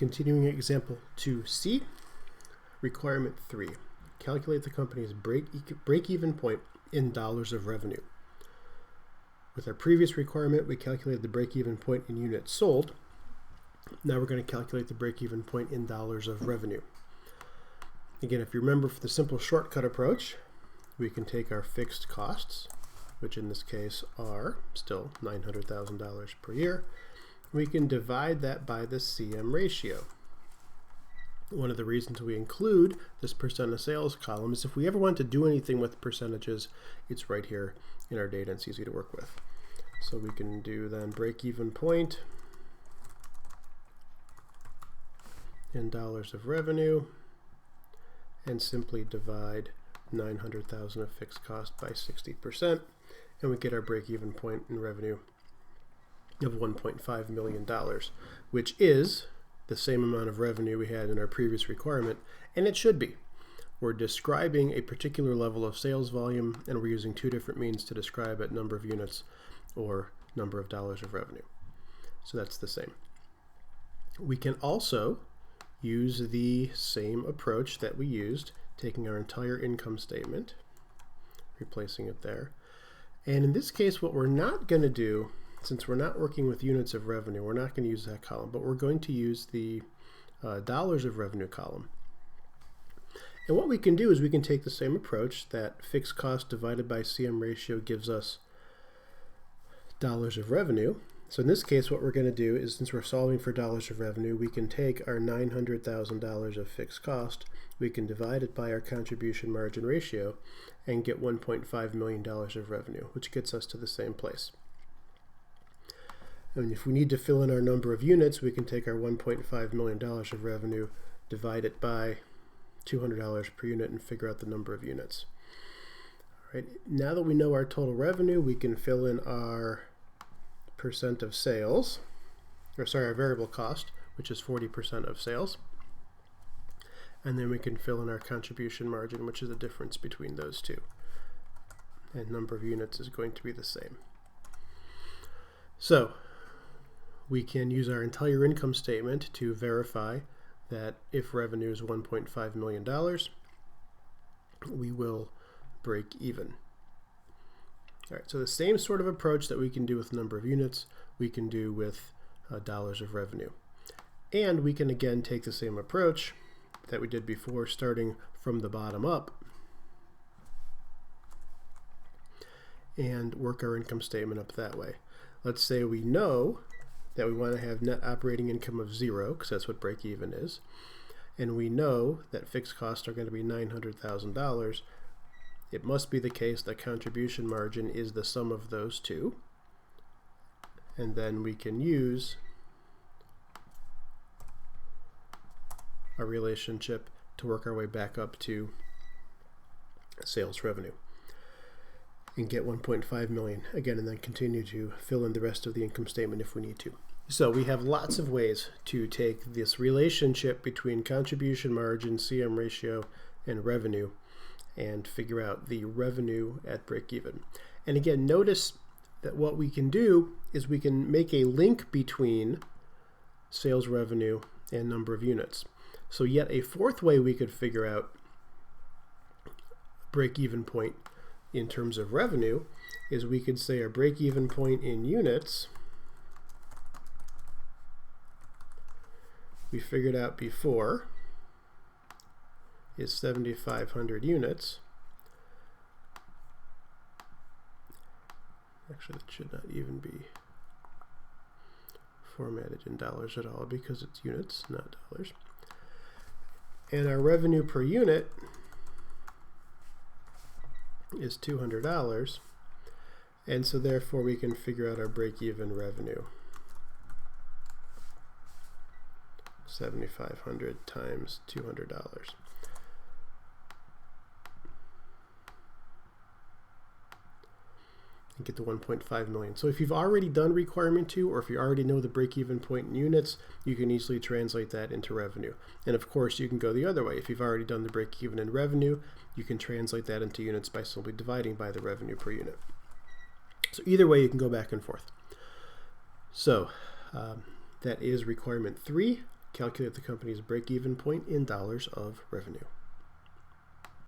Continuing example 2C, requirement 3. Calculate the company's break-even point in dollars of revenue. With our previous requirement, we calculated the break-even point in units sold. Now we're going to calculate the break-even point in dollars of revenue. Again, if you remember, for the simple shortcut approach, we can take our fixed costs, which in this case are still $900,000 per year. We can divide that by the CM ratio. One of the reasons we include this percent of sales column is if we ever want to do anything with percentages, it's right here in our data and it's easy to work with. So we can do then break-even point in dollars of revenue and simply divide 900,000 of fixed cost by 60%, and we get our break-even point in revenue of $1.5 million, which is the same amount of revenue we had in our previous requirement, and it should be. We're describing a particular level of sales volume, and we're using two different means to describe it, number of units or number of dollars of revenue. So that's the same. We can also use the same approach that we used, taking our entire income statement, replacing it there. And in this case, what we're not going to do, since we're not working with units of revenue, we're not going to use that column, but we're going to use the dollars of revenue column. And what we can do is we can take the same approach, that fixed cost divided by CM ratio gives us dollars of revenue. So in this case, what we're going to do is, since we're solving for dollars of revenue, we can take our $900,000 of fixed cost, we can divide it by our contribution margin ratio and get $1.5 million of revenue, which gets us to the same place. And if we need to fill in our number of units, we can take our $1.5 million of revenue, divide it by $200 per unit, and figure out the number of units. All right. Now that we know our total revenue, we can fill in our percent of sales, our variable cost, which is 40% of sales. And then we can fill in our contribution margin, which is the difference between those two. And number of units is going to be the same. So we can use our entire income statement to verify that if revenue is $1.5 million, we will break even. All right, so the same sort of approach that we can do with number of units, we can do with dollars of revenue. And we can again take the same approach that we did before, starting from the bottom up, and work our income statement up that way. Let's say we know that we want to have net operating income of 0, because that's what break even is, and we know that fixed costs are going to be $900,000. It must be the case that contribution margin is the sum of those two, and then we can use a relationship to work our way back up to sales revenue and get 1.5 million again, and then continue to fill in the rest of the income statement if we need to. So we have lots of ways to take this relationship between contribution margin, CM ratio, and revenue and figure out the revenue at break even. And again, notice that what we can do is we can make a link between sales revenue and number of units. So yet a fourth way we could figure out break-even point in terms of revenue is we could say our break-even point in units, we figured out before, is 7,500 units. Actually, that should not even be formatted in dollars at all because it's units, not dollars. And our revenue per unit is $200, and so therefore we can figure out our break-even revenue. 7,500 times $200. And get the 1.5 million. So if you've already done requirement 2, or if you already know the break-even point in units, you can easily translate that into revenue. And of course, you can go the other way. If you've already done the break-even in revenue, you can translate that into units by simply dividing by the revenue per unit. So either way, you can go back and forth. So that is requirement 3. calculate the company's break-even point in dollars of revenue.